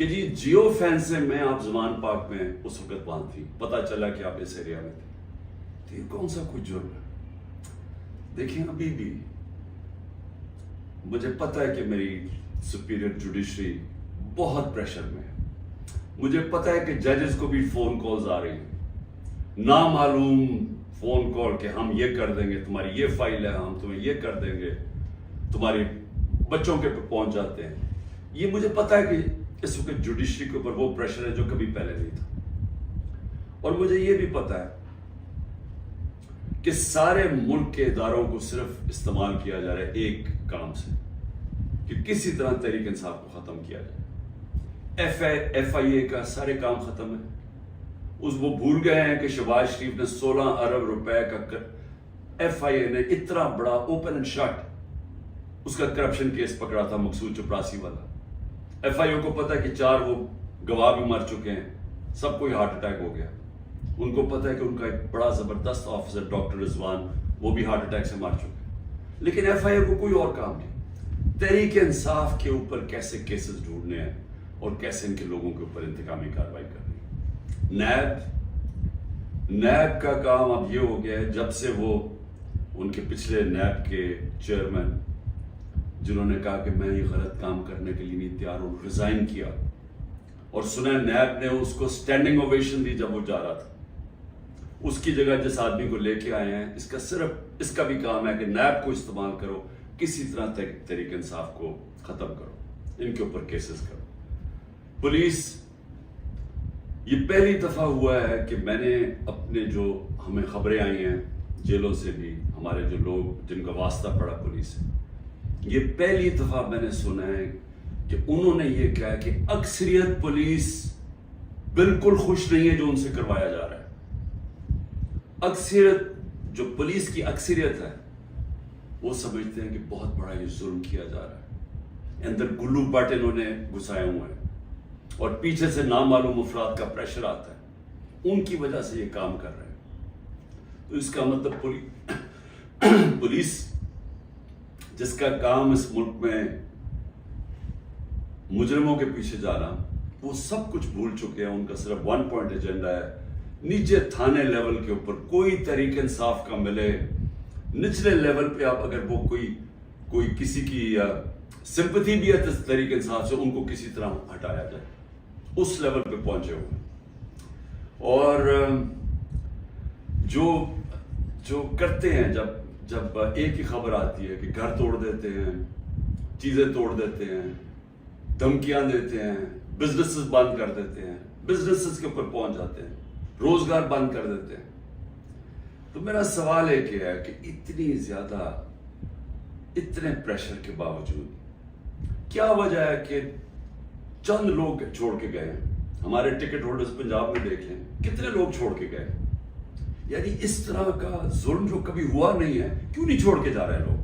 کہ جی جیو فین سے میں آپ زمان پاک میں اس وقت وہاں تھی، پتہ چلا کہ آپ اس ایریا میں تھے، تو یہ کون سا کوئی جرم ہے؟ دیکھیں ابھی بھی مجھے پتہ ہے کہ میری سپیریئر جوڈیشری بہت پریشر میں ہے، مجھے پتہ ہے کہ ججز کو بھی فون کالز آ رہی ہیں، نامعلوم فون کال کہ ہم یہ کر دیں گے، تمہاری یہ فائل ہے، ہم تمہیں یہ کر دیں گے، تمہاری بچوں کے پہ پہنچ جاتے ہیں۔ یہ مجھے پتہ ہے کہ اس وقت جوڈیشری کے اوپر وہ پریشر ہے جو کبھی پہلے نہیں تھا، اور مجھے یہ بھی پتہ ہے کہ سارے ملک کے اداروں کو صرف استعمال کیا جا رہا ہے ایک کام سے، کہ کسی طرح تحریک انصاف کو ختم کیا جائے۔ ایف آئی اے کا سارے کام ختم ہے، وہ بھول گئے ہیں کہ شہباز شریف نے 16 ارب روپے کا ایف آئی اے نے اتنا بڑا اوپن اینڈ شٹ اس کا کرپشن کیس پکڑا تھا، مقصود چپراسی والا۔ ایف آئی اے کو پتا ہے کہ 4 وہ گواہ بھی مر چکے ہیں، سب کو ہارٹ اٹیک ہو گیا، ان کو پتا ہے کہ ان کا ایک بڑا زبردست آفیسر ڈاکٹر رضوان وہ بھی ہارٹ اٹیک سے مر چکے، لیکن ایف آئی اے کو کوئی اور کام نہیں۔ تحریک انصاف کے اوپر کیسے کیسز ڈھونڈنے ہیں اور کیسے ان کے لوگوں کے اوپر انتقامی کارروائی کرنی ہے۔ نیب کا کام اب یہ ہو گیا ہے، جب سے وہ ان کے پچھلے نیب کے چیئرمین جنہوں نے کہا کہ میں یہ غلط کام کرنے کے لیے نہیں تیار ہوں، ریزائن کیا، اور سنا نیب نے اس کو سٹینڈنگ اوویشن دی جب وہ جا رہا تھا، اس کی جگہ جس آدمی کو لے کے آئے ہیں، اس کا بھی کام ہے کہ نیب کو استعمال کرو، کسی طرح تحریک انصاف کو ختم کرو، ان کے اوپر کیسز کرو۔ پولیس، یہ پہلی دفعہ ہوا ہے کہ میں نے اپنے جو ہمیں خبریں آئی ہیں جیلوں سے بھی، ہمارے جو لوگ جن کا واسطہ پڑا پولیس سے، یہ پہلی دفعہ میں نے سنا ہے کہ انہوں نے یہ کہا کہ اکثریت پولیس بالکل خوش نہیں ہے جو ان سے کروایا جا رہا ہے۔ اکثریت، جو پولیس کی اکثریت ہے، وہ سمجھتے ہیں کہ بہت بڑا یہ ظلم کیا جا رہا ہے، اندر گلو بٹ انہوں نے گھسائے ہوئے ہیں، اور پیچھے سے نامعلوم افراد کا پریشر آتا ہے، ان کی وجہ سے یہ کام کر رہے ہیں۔ تو اس کا مطلب پولیس جس کا کام اس ملک میں مجرموں کے پیچھے جانا، وہ سب کچھ بھول چکے ہیں، ان کا صرف 1 پوائنٹ ایجنڈا ہے، نیچے تھانے لیول کے اوپر کوئی تحریک انصاف کا ملے، نچلے لیول پہ آپ اگر وہ کوئی کسی کی سمپتھی بھی ہے تحریک انصاف سے، ان کو کسی طرح ہٹایا جائے، اس لیول پہ پہنچے ہوئے۔ اور جو کرتے ہیں، جب ایک ہی خبر آتی ہے کہ گھر توڑ دیتے ہیں، چیزیں توڑ دیتے ہیں، دھمکیاں دیتے ہیں، بزنسز بند کر دیتے ہیں، بزنسز کے اوپر پہنچ جاتے ہیں، روزگار بند کر دیتے ہیں، تو میرا سوال ایک ہے کہ اتنی زیادہ، اتنے پریشر کے باوجود کیا وجہ ہے کہ چند لوگ چھوڑ کے گئے ہیں؟ ہمارے ٹکٹ ہولڈرز پنجاب میں دیکھ لیں، کتنے لوگ چھوڑ کے گئے؟ یعنی اس طرح کا ظلم جو کبھی ہوا نہیں ہے، کیوں نہیں چھوڑ کے جا رہے لوگ؟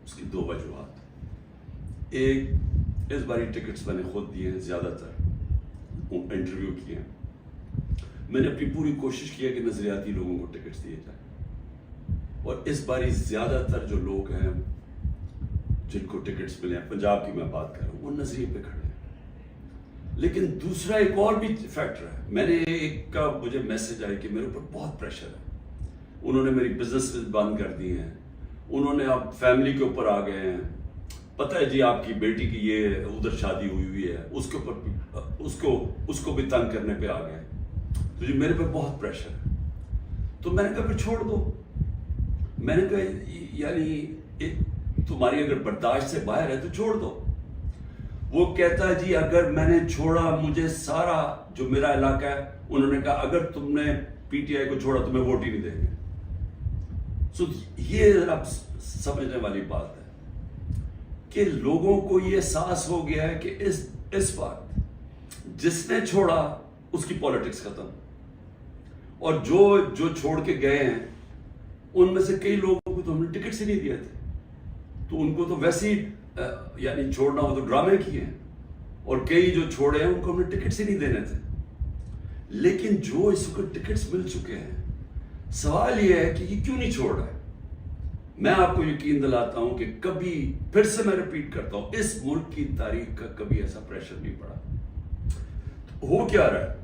اس کی 2 وجوہات۔ ایک، اس باری ٹکٹس میں نے خود دیے ہیں، زیادہ تر انٹرویو کیے ہیں، میں نے اپنی پوری کوشش کی ہے کہ نظریاتی لوگوں کو ٹکٹس دیے جائیں، اور اس باری زیادہ تر جو لوگ ہیں جن کو ٹکٹس ملے ہیں، پنجاب کی میں بات کر رہا ہوں، وہ نظریے پہ کھڑے ہیں۔ لیکن دوسرا ایک اور بھی فیکٹر ہے، میں نے ایک کا مجھے میسج آئی کہ میرے اوپر بہت پریشر ہے، انہوں نے میری بزنس بند کر دی ہیں، انہوں نے اب فیملی کے اوپر آ گئے ہیں، پتہ ہے جی آپ کی بیٹی کی یہ ادھر شادی ہوئی ہے، اس کے اوپر اس کو بھی تنگ کرنے پہ آ گئے، تو جی میرے پہ بہت پریشر ہے۔ تو میں نے کہا پھر چھوڑ دو، میں نے کہا یعنی تمہاری اگر برداشت سے باہر ہے تو چھوڑ دو۔ وہ کہتا ہے جی اگر میں نے چھوڑا، مجھے سارا جو میرا علاقہ ہے، انہوں نے کہا اگر تم نے پی ٹی آئی کو چھوڑا تمہیں ووٹ ہی نہیں دیں گے۔ سو یہ اب سمجھنے والی بات ہے کہ لوگوں کو یہ احساس ہو گیا ہے کہ اس وقت جس نے چھوڑا اس کی پالیٹکس ختم، اور جو چھوڑ کے گئے ہیں ان میں سے کئی لوگوں کو تو ہم نے ٹکٹ سے نہیں دیے تھے، تو ان کو تو ویسے ہی یعنی چھوڑنا ہو تو ڈرامے کیے ہیں، اور کئی جو چھوڑے ہیں ان کو ہم نے ٹکٹ سے نہیں دینے تھے۔ لیکن جو اس کو ٹکٹس مل چکے ہیں، سوال یہ ہے کہ یہ کیوں نہیں چھوڑ رہا ہے؟ میں آپ کو یقین دلاتا ہوں کہ کبھی پھر سے میں ریپیٹ کرتا ہوں اس ملک کی تاریخ کا کبھی ایسا پریشر نہیں پڑا. ہو کیا رہا ہے؟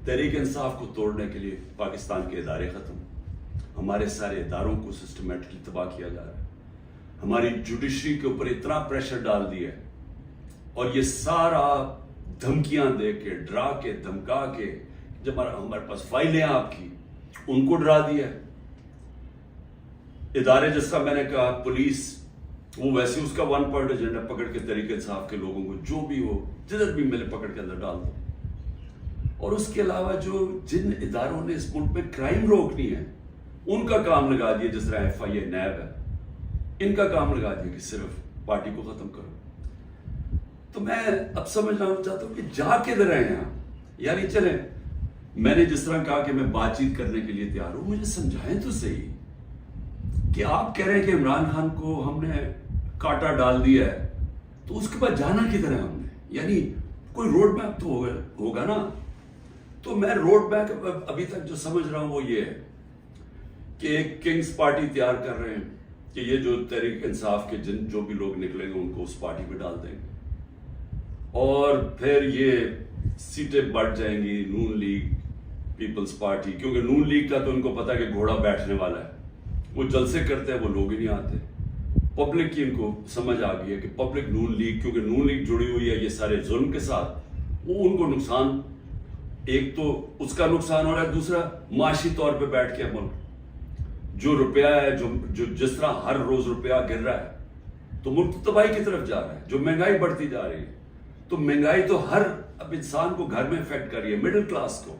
تحریک انصاف کو توڑنے کے لیے پاکستان کے ادارے ختم, ہمارے سارے اداروں کو سسٹمیٹکلی تباہ کیا جا رہا ہے, ہماری جوڈیشری کے اوپر اتنا پریشر ڈال دیا ہے, اور یہ سارا دھمکیاں دے کے ڈرا کے دھمکا کے جب ہمارے پاس فائلیں آپ کی ان کو ڈرا دیا ہے. ادارے جس طرح میں نے کہا پولیس, وہ ویسے اس کا 1 پوائنٹ ایجنڈا پکڑ کے تحریک انصاف کے لوگوں کو جو بھی ہو جدھر بھی ملے پکڑ کے اندر ڈال دو. اور اس کے علاوہ جو جن اداروں نے اس ملک میں کرائم روکنی ہے ان کا کام لگا دیا, جس طرح ایف آئی اے نیب ہے, ان کا کام لگا دیا کہ صرف پارٹی کو ختم کرو. تو میں اب سمجھنا چاہتا ہوں کہ جا کے در رہے ہیں آپ, یعنی چلیں میں نے جس طرح کہا کہ میں بات چیت کرنے کے لیے تیار ہوں, مجھے سمجھائیں تو صحیح کہ آپ کہہ رہے ہیں کہ عمران خان کو ہم نے کاٹا ڈال دیا ہے, تو اس کے بعد جانا کدھر ہے ہم نے, یعنی کوئی روڈ میپ تو ہوگا نا. تو میں روڈ میپ ابھی تک جو سمجھ رہا ہوں وہ یہ ہے کہ ایک کنگز پارٹی تیار کر رہے ہیں کہ یہ جو تحریک انصاف کے جو بھی لوگ نکلیں گے ان کو اس پارٹی پہ ڈال دیں گے, اور پھر یہ سیٹیں بڑھ جائیں گی نون لیگ پیپلز پارٹی, کیونکہ نون لیگ کا تو ان کو پتا کہ گھوڑا بیٹھنے والا ہے, وہ جلسے کرتے ہیں وہ لوگ ہی نہیں آتے. پبلک کی ان کو سمجھ آ گئی ہے کہ پبلک نون لیگ, کیونکہ نون لیگ جڑی ہوئی ہے یہ سارے ظلم کے ساتھ, وہ ان کو نقصان, ایک تو اس کا نقصان ہو رہا ہے, دوسرا معاشی طور پہ بیٹھ کے ملک جو روپیہ ہے جو جس طرح ہر روز روپیہ گر رہا ہے تو ملک تباہی کی طرف جا رہا ہے. جو مہنگائی بڑھتی جا رہی ہے تو مہنگائی تو ہر اب انسان کو گھر میں افیکٹ کر رہی ہے, مڈل کلاس کو,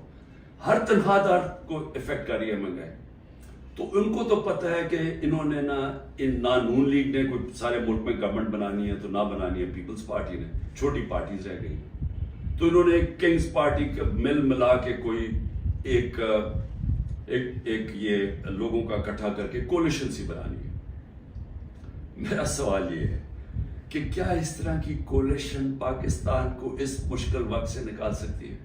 ہر تنخواہ دار کو افیکٹ کر رہی ہے مہنگائی. تو ان کو تو پتہ ہے کہ انہوں نے نہ نون لیگ نے کوئی سارے ملک میں گورنمنٹ بنانی ہے تو نہ بنانی ہے پیپلز پارٹی نے, چھوٹی پارٹیز رہ گئی. تو انہوں نے ایک کنگز پارٹی کا مل ملا کے کوئی ایک یہ لوگوں کا اکٹھا کر کے کولیشن سی بنانی ہے. میرا سوال یہ ہے کہ کیا اس طرح کی کولیشن پاکستان کو اس مشکل وقت سے نکال سکتی ہے؟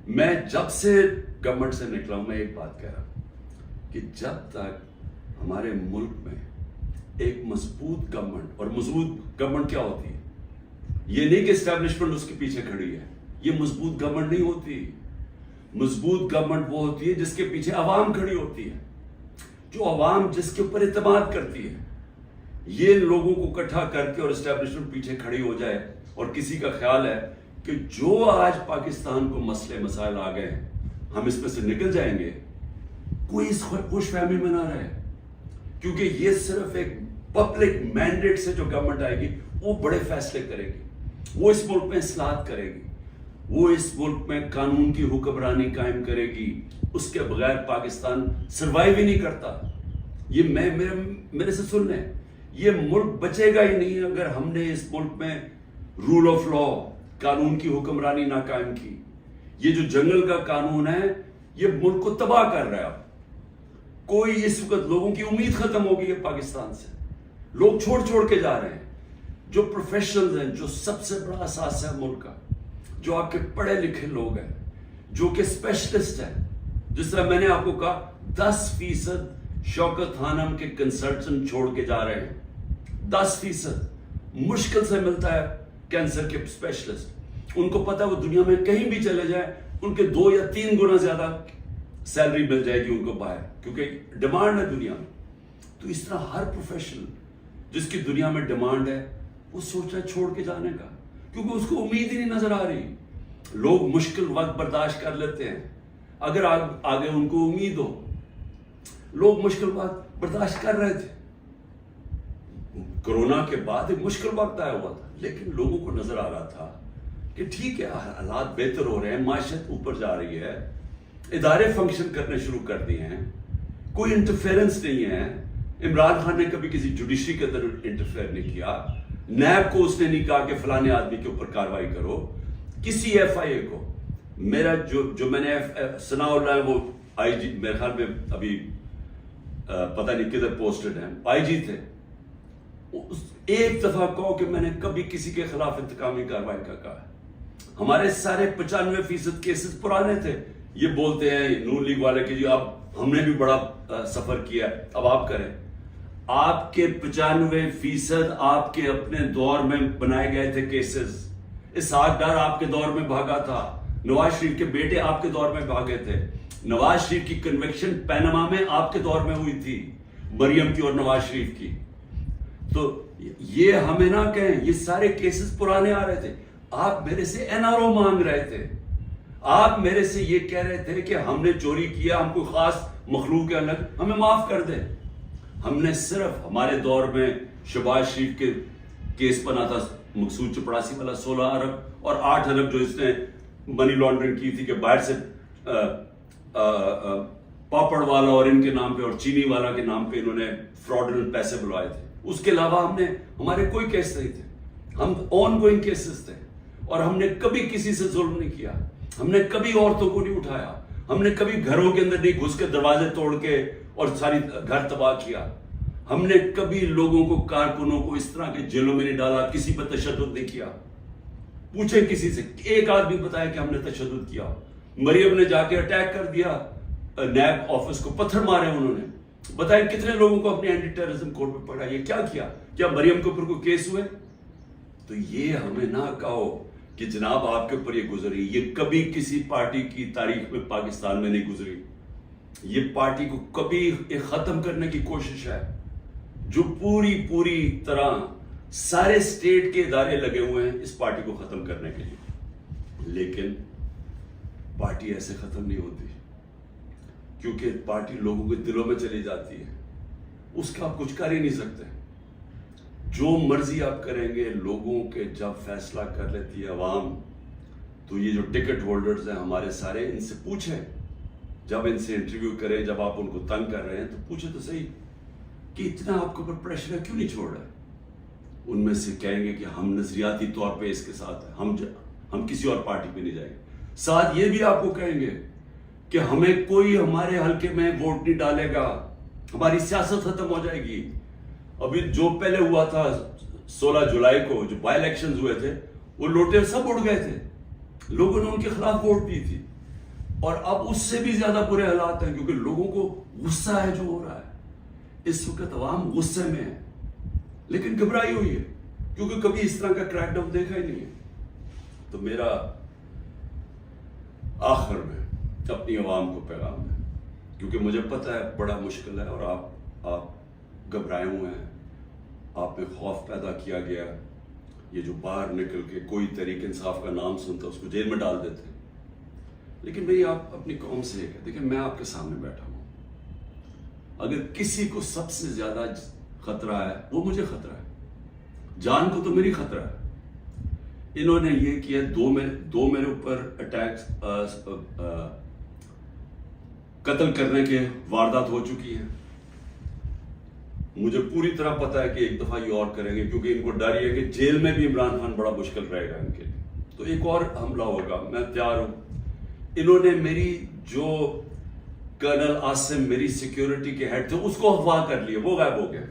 میں جب سے گورنمنٹ سے نکلا ہوں میں ایک بات کہہ رہا ہوں کہ جب تک ہمارے ملک میں ایک مضبوط گورنمنٹ, اور مضبوط گورنمنٹ کیا ہوتی ہے, یہ نہیں کہ اسٹیبلشمنٹ اس کے پیچھے کھڑی ہے, یہ مضبوط گورنمنٹ نہیں ہوتی. مضبوط گورنمنٹ وہ ہوتی ہے جس کے پیچھے عوام کھڑی ہوتی ہے, جو عوام جس کے اوپر اعتماد کرتی ہے. یہ لوگوں کو اکٹھا کر کے اور اسٹیبلشمنٹ پیچھے کھڑی ہو جائے اور کسی کا خیال ہے کہ جو آج پاکستان کو مسئلے مسائل آ گئے ہم اس میں سے نکل جائیں گے, کوئی اس خوش فہمی میں نہ رہے, کیونکہ یہ صرف ایک پبلک مینڈیٹ سے جو گورنمنٹ آئے گی وہ بڑے فیصلے کرے گی, وہ اس ملک میں اصلاحات کرے گی, وہ اس ملک میں قانون کی حکمرانی قائم کرے گی. اس کے بغیر پاکستان سروائیو ہی نہیں کرتا. یہ میرے سے سن لیں, یہ ملک بچے گا ہی نہیں اگر ہم نے اس ملک میں رول آف لا, قانون کی حکمرانی نہ قائم کی. یہ جو جنگل کا قانون ہے یہ ملک کو تباہ کر رہا ہے. کوئی اس وقت لوگوں کی امید ختم ہو گئی ہے پاکستان سے, لوگ چھوڑ کے جا رہے ہیں. جو پروفیشنلز ہیں, جو سب سے بڑا اثاثہ ہے ملک کا, جو آپ کے پڑھے لکھے لوگ ہیں, جو کہ اسپیشلسٹ ہیں, جس طرح میں نے آپ کو کہا 10% شوکت خانم کے کنسلٹنٹ چھوڑ کے جا رہے ہیں. 10% مشکل سے ملتا ہے کینسر کے اسپیشلسٹ. ان کو پتا وہ دنیا میں کہیں بھی چلے جائیں ان کے 2 یا 3 گنا زیادہ سیلری مل جائے گی ان کو باہر, کیونکہ ڈیمانڈ ہے دنیا میں. تو اس طرح ہر پروفیشنل جس کی دنیا میں ڈیمانڈ ہے وہ سوچ رہا ہے چھوڑ کے جانے کا, کیونکہ اس کو امید ہی نہیں نظر آ رہی. لوگ مشکل وقت برداشت کر لیتے ہیں اگر آگے ان کو امید ہو. لوگ مشکل وقت برداشت کر رہے تھے, کرونا کے بعد ایک مشکل وقت آیا ہوا تھا, لیکن لوگوں کو نظر آ رہا تھا کہ ٹھیک ہے حالات بہتر ہو رہے ہیں, معیشت اوپر جا رہی ہے, ادارے فنکشن کرنے شروع کر دیے ہیں, کوئی انٹرفیرنس نہیں ہے. عمران خان نے کبھی کسی جوڈیشری کے اندر انٹرفیئر نہیں کیا, نیب کو اس نے نہیں کہا کہ فلانے آدمی کے اوپر کاروائی کرو, کسی ایف آئی اے کو. میرا جو میں نے ثناء اللہ ہے وہ آئی جی, میرے خیال میں ابھی پتہ نہیں کدھر پوسٹڈ ہیں, آئی جی تھے. ایک دفعہ کہو کہ میں نے کبھی کسی کے خلاف انتقامی کاروائی کا کہا. ہمارے سارے 95% کیسز پرانے تھے, یہ بولتے ہیں نون لیگ والے کہ جی اب ہم نے بھی بڑا سفر کیا ہے، اب آپ کریں. آپ کے 95% آپ کے اپنے دور میں بنائے گئے تھے کیسز. اسحاق ڈار آپ کے دور میں بھاگا تھا، نواز شریف کے بیٹے آپ کے دور میں بھاگے تھے. نواز شریف کی کنوکشن پینما میں آپ کے دور میں ہوئی تھی، مریم کی اور نواز شریف کی. تو یہ ہمیں نہ کہیں، یہ سارے کیسز پرانے آ رہے تھے. آپ میرے سے این آر او مانگ رہے تھے، آپ میرے سے یہ کہہ رہے تھے کہ ہم نے چوری کیا، ہم کوئی خاص مخلوق ہے الگ، ہمیں معاف کر دیں. ہم نے صرف ہمارے دور میں شہباز شریف کے کیس بنا تھا، مقصود چپڑاسی والا 16 ارب اور 8 ارب جو اس نے منی لانڈرنگ کی تھی کہ باہر سے پاپڑ والا اور ان کے نام پہ اور چینی والا کے نام پہ انہوں نے فراڈنٹ پیسے بلوائے تھے. اس کے علاوہ ہمارے کوئی کیس نہیں تھے، ہم آن گوئنگ کیسز تھے. اور ہم نے کبھی کسی سے ظلم نہیں کیا، ہم نے کبھی عورتوں کو نہیں اٹھایا، ہم نے کبھی گھروں کے اندر نہیں گھس کے دروازے توڑ کے اور ساری گھر تباہ کیا. ہم نے کبھی لوگوں کو، کارکنوں کو اس طرح کے جیلوں میں نہیں ڈالا، کسی پر تشدد نہیں کیا. پوچھیں کسی سے، ایک آدمی بتایا کہ ہم نے تشدد کیا. مریم نے جا کے اٹیک کر دیا نیب آفس کو، پتھر مارے انہوں نے. بتائیں کتنے لوگوں کو اپنے اینٹی ٹیررزم کوڈ پہ پڑھا. یہ کیا مریم کے اوپر کوئی کیس ہوئے؟ تو یہ ہمیں نہ کہو کہ جناب آپ کے اوپر یہ گزری. یہ کبھی کسی پارٹی کی تاریخ میں پاکستان میں نہیں گزری. یہ پارٹی کو کبھی ختم کرنے کی کوشش ہے، جو پوری طرح سارے اسٹیٹ کے ادارے لگے ہوئے ہیں اس پارٹی کو ختم کرنے کے لیے. لیکن پارٹی ایسے ختم نہیں ہوتی، کیونکہ پارٹی لوگوں کے دلوں میں چلی جاتی ہے، اس کا آپ کچھ کر ہی نہیں سکتے. جو مرضی آپ کریں گے، لوگوں کے جب فیصلہ کر لیتی ہے عوام، تو یہ جو ٹکٹ ہولڈرز ہیں ہمارے سارے، ان سے پوچھیں، جب ان سے انٹرویو کریں، جب آپ ان کو تنگ کر رہے ہیں تو پوچھیں تو صحیح کہ اتنا آپ کے اوپر پریشر ہے، کیوں نہیں چھوڑ رہے. ان میں سے کہیں گے کہ ہم نظریاتی طور پہ اس کے ساتھ ہیں، ہم کسی اور پارٹی پہ نہیں جائیں گے. ساتھ یہ بھی آپ کو کہیں گے کہ ہمیں کوئی ہمارے حلقے میں ووٹ نہیں ڈالے گا، ہماری سیاست ختم ہو جائے گی. ابھی جو پہلے ہوا تھا 16 جولائی کو جو بائی الیکشنز ہوئے تھے، وہ لوٹے سب اڑ گئے تھے، لوگوں نے ان کے خلاف ووٹ دی تھی. اور اب اس سے بھی زیادہ برے حالات ہیں، کیونکہ لوگوں کو غصہ ہے جو ہو رہا ہے. اس وقت عوام غصے میں ہے، لیکن گھبرائی ہوئی ہے، کیونکہ کبھی اس طرح کا کریک ڈاؤن دیکھا ہی نہیں ہے. تو میرا آخر میں اپنی عوام کو پیغام ہے، کیونکہ مجھے پتہ ہے بڑا مشکل ہے، اور آپ گھبرائے ہوئے ہیں، آپ میں خوف پیدا کیا گیا. یہ جو باہر نکل کے کوئی تحریک انصاف کا نام سنتا اس کو جیل میں ڈال دیتے. لیکن میری آپ اپنی قوم سے یہ کہ دیکھیں، میں آپ کے سامنے بیٹھا ہوں، اگر کسی کو سب سے زیادہ خطرہ ہے وہ مجھے خطرہ ہے، جان کو تو میری خطرہ ہے. انہوں نے یہ کیا، دو میرے اوپر اٹیک، قتل کرنے کے واردات ہو چکی ہیں. مجھے پوری طرح پتا ہے کہ ایک دفعہ یہ اور کریں گے، کیونکہ ان کو ڈر یہ ہے کہ جیل میں بھی عمران خان بڑا مشکل رہے گا ان کے لیے، تو ایک اور حملہ ہوگا. میں تیار ہوں. انہوں نے میری جو کرنل عاصم میری سیکیورٹی کے ہیڈ تھے اس کو اغوا کر لیا، وہ غائب ہو گیا.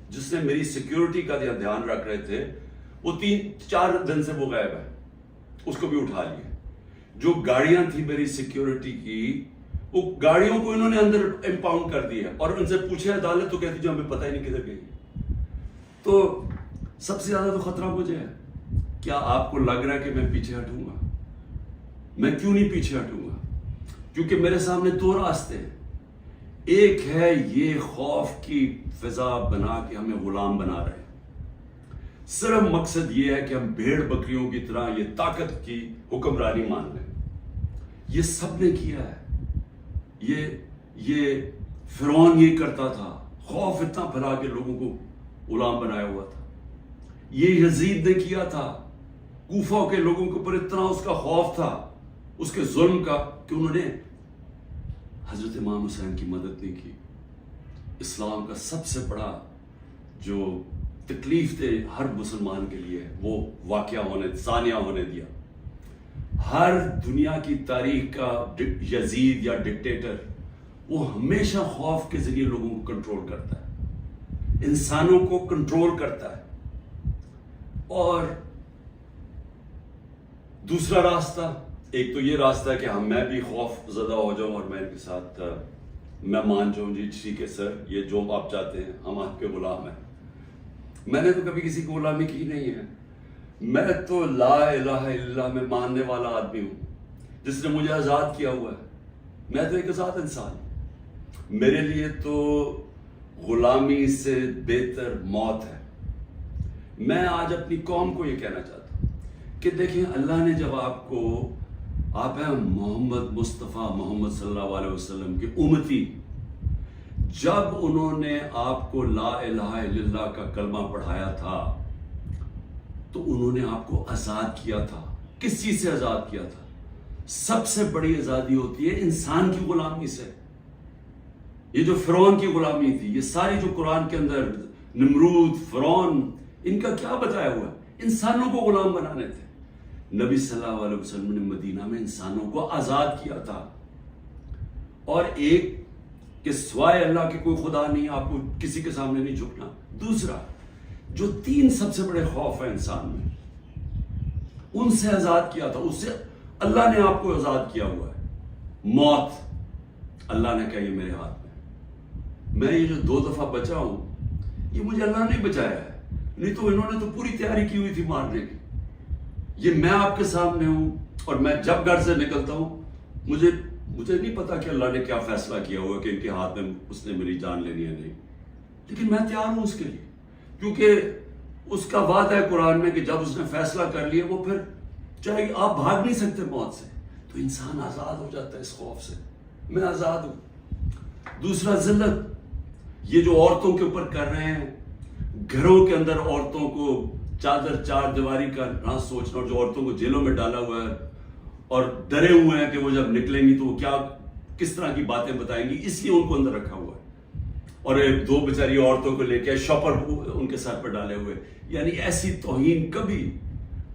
جس نے میری سیکیورٹی کا دھیان رکھ رہے تھے وہ 3-4 دن سے وہ غائب ہے، اس کو بھی اٹھا لیا. جو گاڑیاں تھی میری سیکیورٹی کی، وہ گاڑیوں کو انہوں نے اندر امپاؤنڈ کر دیا، اور ان سے پوچھے عدالت تو کہتی جو ہمیں پتہ ہی نہیں کدھر گئی. تو سب سے زیادہ تو خطرہ مجھے ہے. کیا آپ کو لگ رہا ہے کہ میں پیچھے ہٹوں گا؟ میں کیوں نہیں پیچھے ہٹوں گا؟ کیونکہ میرے سامنے 2 راستے ہیں. ایک ہے یہ خوف کی فضا بنا کے ہمیں غلام بنا رہے ہیں، صرف مقصد یہ ہے کہ ہم بھیڑ بکریوں کی طرح یہ طاقت کی حکمرانی مان لیں. یہ سب نے کیا ہے. یہ فرعون یہ کرتا تھا، خوف اتنا پھیلا کے لوگوں کو غلام بنایا ہوا تھا. یہ یزید نے کیا تھا، کوفہ کے لوگوں کے اوپر اتنا اس کا خوف تھا اس کے ظلم کا کہ انہوں نے حضرت امام حسین کی مدد نہیں کی. اسلام کا سب سے بڑا جو تکلیف تھے ہر مسلمان کے لیے وہ ثانیہ ہونے دیا. ہر دنیا کی تاریخ کا یزید یا ڈکٹیٹر وہ ہمیشہ خوف کے ذریعے لوگوں کو کنٹرول کرتا ہے، انسانوں کو کنٹرول کرتا ہے. اور دوسرا راستہ ایک تو یہ راستہ ہے کہ میں بھی خوف زدہ ہو جاؤں اور میں ان کے ساتھ میں مان جاؤں جی ٹھیک ہے سر یہ جو آپ چاہتے ہیں ہم آپ کے غلام ہیں. میں نے تو کبھی کسی کی غلامی کی نہیں ہے. میں تو لا الہ الا اللہ میں ماننے والا آدمی ہوں جس نے مجھے آزاد کیا ہوا ہے. میں تو ایک آزاد انسان ہوں. میرے لیے تو غلامی سے بہتر موت ہے. میں آج اپنی قوم کو یہ کہنا چاہتا ہوں کہ دیکھیں اللہ نے جب آپ ہیں محمد مصطفیٰ محمد صلی اللہ علیہ وسلم کے امتی, جب انہوں نے آپ کو لا الہ الا اللہ کا کلمہ پڑھایا تھا تو انہوں نے آپ کو آزاد کیا تھا. کس چیز سے آزاد کیا تھا؟ سب سے بڑی آزادی ہوتی ہے انسان کی غلامی سے. یہ جو فرعون کی غلامی تھی, یہ ساری جو قرآن کے اندر نمرود فرعون ان کا کیا بتایا ہوا ہے؟ انسانوں کو غلام بنانے تھے. نبی صلی اللہ علیہ وسلم نے مدینہ میں انسانوں کو آزاد کیا تھا. اور ایک کہ سوائے اللہ کے کوئی خدا نہیں, آپ کو کسی کے سامنے نہیں جھکنا. دوسرا جو 3 سب سے بڑے خوف ہیں انسان میں, ان سے آزاد کیا تھا. اس سے اللہ نے آپ کو آزاد کیا ہوا ہے. موت, اللہ نے کہا یہ میرے ہاتھ میں یہ جو 2 دفعہ بچا ہوں یہ مجھے اللہ نے بچایا ہے, نہیں تو انہوں نے تو پوری تیاری کی ہوئی تھی مارنے کی. یہ میں آپ کے سامنے ہوں اور میں جب گھر سے نکلتا ہوں مجھے نہیں پتا کہ اللہ نے کیا فیصلہ کیا ہوا کہ ان کے ہاتھ میں اس نے میری جان لینی ہے نہیں, لیکن میں تیار ہوں اس کے لیے, کیونکہ اس کا وعدہ ہے قرآن میں کہ جب اس نے فیصلہ کر لیا وہ پھر چاہے آپ بھاگ نہیں سکتے موت سے. تو انسان آزاد ہو جاتا ہے اس خوف سے, میں آزاد ہوں. دوسرا ذلت, یہ جو عورتوں کے اوپر کر رہے ہیں, گھروں کے اندر عورتوں کو چادر 4 دیواری کا نہ سوچنا, اور جو عورتوں کو جیلوں میں ڈالا ہوا ہے اور ڈرے ہوئے ہیں کہ وہ جب نکلیں گی تو وہ کس طرح کی باتیں بتائیں گی, اس لیے ان کو اندر رکھا ہوا ہے. اور 2 بیچاری عورتوں کو لے کے شاپر ان کے سر پر ڈالے ہوئے. یعنی ایسی توہین کبھی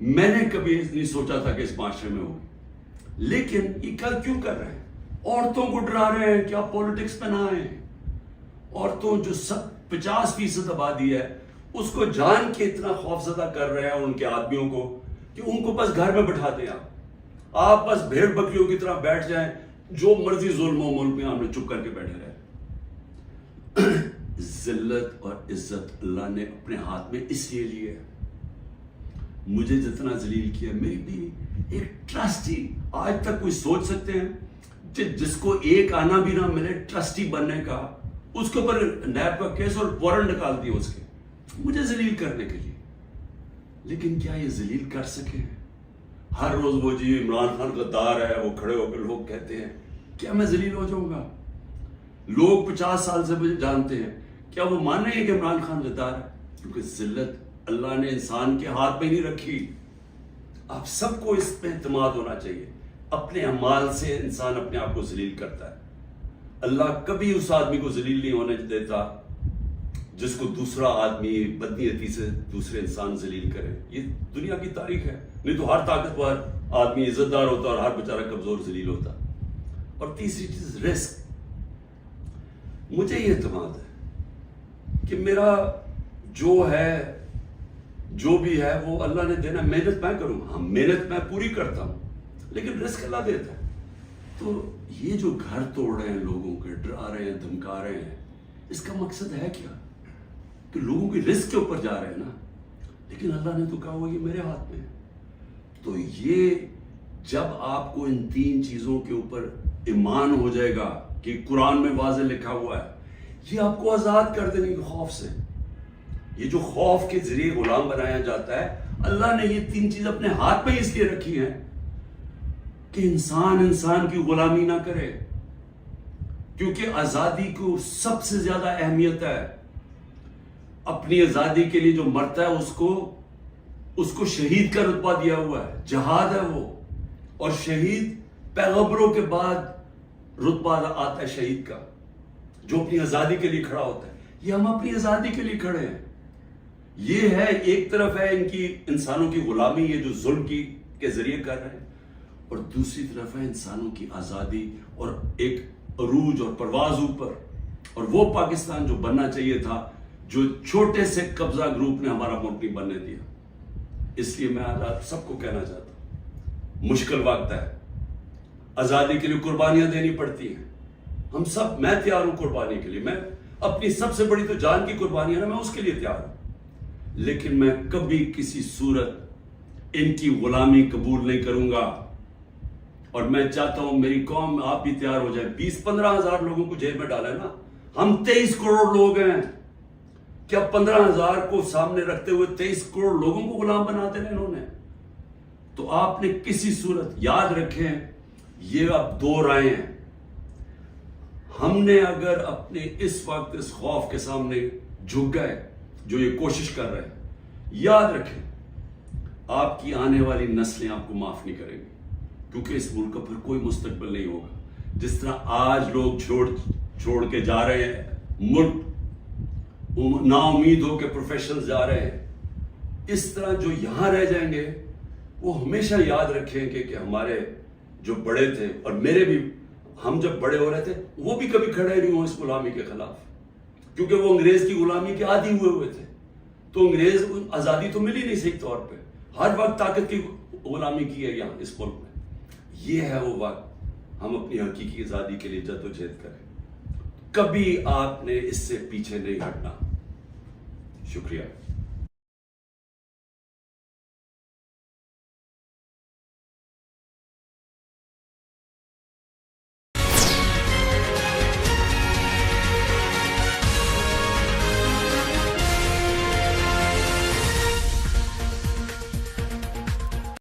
میں نے کبھی نہیں سوچا تھا کہ اس معاشرے میں ہوگی. لیکن یہ کیوں کر رہے ہیں؟ عورتوں کو ڈرا رہے ہیں کہ آپ پولیٹکس میں نہ آئیں. عورتوں جو 50% آبادی ہے اس کو جان کے اتنا خوف زدہ کر رہے ہیں ان کے آدمیوں کو کہ ان کو بس گھر میں بٹھا دیں. آپ بس بھیڑ بکریوں کی طرح بیٹھ جائیں, جو مرضی ظلم و ملک میں ہم نے چپ کر کے بیٹھے رہے. ذلت اور عزت اللہ نے اپنے ہاتھ میں اس لیے لی ہے. مجھے جتنا ذلیل کیا, میری بھی ایک ٹرسٹی, آج تک کوئی سوچ سکتے ہیں جس کو ایک آنا بھی نہ ملے ٹرسٹی بننے کا, اس کے اوپر نیب کا کیس اور وارنٹ نکال دیا اس کے, مجھے ذلیل کرنے کے لیے. لیکن کیا یہ ذلیل کر سکے؟ ہر روز وہ جی عمران خان غدار ہے, وہ کھڑے ہو کر لوگ کہتے ہیں, کیا میں ذلیل ہو جاؤں گا؟ لوگ 50 سال سے مجھے جانتے ہیں, کیا وہ مانے ہیں کہ عمران خان غدار ہے؟ کیونکہ ذلت اللہ نے انسان کے ہاتھ میں نہیں رکھی. آپ سب کو اس پہ اعتماد ہونا چاہیے. اپنے اعمال سے انسان اپنے آپ کو ذلیل کرتا ہے. اللہ کبھی اس آدمی کو ذلیل نہیں ہونے دیتا جس کو دوسرا آدمی بدنیتی سے دوسرے انسان ذلیل کرے. یہ دنیا کی تاریخ ہے. نہیں تو ہر طاقتور آدمی عزت دار ہوتا اور ہر بیچارہ کمزور ذلیل ہوتا. اور تیسری چیز رزق. مجھے یہ اعتماد ہے کہ میرا جو بھی ہے وہ اللہ نے دینا. محنت میں کروں, ہاں محنت میں پوری کرتا ہوں, لیکن رزق اللہ دیتا ہے. تو یہ جو گھر توڑ رہے ہیں لوگوں کے, ڈرا رہے ہیں, دھمکا رہے ہیں, اس کا مقصد ہے کیا؟ کہ لوگوں کی رزق کے اوپر جا رہے ہیں نا. لیکن اللہ نے تو کہا ہوا یہ میرے ہاتھ میں ہے. تو یہ جب آپ کو ان 3 چیزوں کے اوپر ایمان ہو جائے گا کہ قرآن میں واضح لکھا ہوا ہے, یہ آپ کو آزاد کر دینے کے خوف سے. یہ جو خوف کے ذریعے غلام بنایا جاتا ہے, اللہ نے یہ 3 چیز اپنے ہاتھ میں اس لیے رکھی ہیں کہ انسان کی غلامی نہ کرے. کیونکہ آزادی کو سب سے زیادہ اہمیت ہے. اپنی آزادی کے لیے جو مرتا ہے اس کو شہید کا رتبہ دیا ہوا ہے. جہاد ہے وہ, اور شہید پیغمبروں کے بعد رتبہ آتا ہے شہید کا, جو اپنی آزادی کے لیے کھڑا ہوتا ہے. یہ ہم اپنی آزادی کے لیے کھڑے ہیں. یہ ہے ایک طرف ہے ان کی انسانوں کی غلامی, یہ جو ظلم کے ذریعے کر رہے ہیں, اور دوسری طرف ہے انسانوں کی آزادی اور ایک عروج اور پرواز اوپر. اور وہ پاکستان جو بننا چاہیے تھا, جو چھوٹے سے قبضہ گروپ نے ہمارا ملک بننے دیا. اس لیے میں آج آپ سب کو کہنا چاہتا ہوں, مشکل وقت ہے, آزادی کے لیے قربانیاں دینی پڑتی ہیں. ہم سب, میں تیار ہوں قربانی کے لیے, میں اپنی سب سے بڑی تو جان کی قربانی ہے نا, میں اس کے لیے تیار ہوں. لیکن میں کبھی کسی صورت ان کی غلامی قبول نہیں کروں گا. اور میں چاہتا ہوں میری قوم, آپ بھی تیار ہو جائیں. 20-15 ہزار لوگوں کو جیل میں ڈالا ہے نا, ہم 23 کروڑ لوگ ہیں. کیا 15 ہزار کو سامنے رکھتے ہوئے 23 کروڑ لوگوں کو غلام بناتے ہیں انہوں نے؟ تو آپ نے کسی صورت یاد رکھیں, یہ اب 2 رائے ہیں. ہم نے اگر اپنے اس وقت اس خوف کے سامنے جھک گئے جو یہ کوشش کر رہے ہیں, یاد رکھیں آپ کی آنے والی نسلیں آپ کو معاف نہیں کریں گی, کیونکہ اس ملک کا پھر کوئی مستقبل نہیں ہوگا. جس طرح آج لوگ چھوڑ کے جا رہے ہیں ملک, نا امید ہو کے پروفیشنل جا رہے ہیں, اس طرح جو یہاں رہ جائیں گے وہ ہمیشہ یاد رکھیں کہ ہمارے جو بڑے تھے, اور میرے بھی, ہم جب بڑے ہو رہے تھے وہ بھی کبھی کھڑے نہیں ہوئے اس غلامی کے خلاف, کیونکہ وہ انگریز کی غلامی کے عادی ہوئے تھے. تو انگریز آزادی تو ملی نہیں صحیح طور پہ, ہر وقت طاقت کی غلامی کی ہے یہاں اس ملک میں. یہ ہے وہ وقت ہم اپنی حقیقی آزادی کے لیے جدوجہد کریں. کبھی آپ نے اس سے پیچھے نہیں ہٹنا. شکریہ.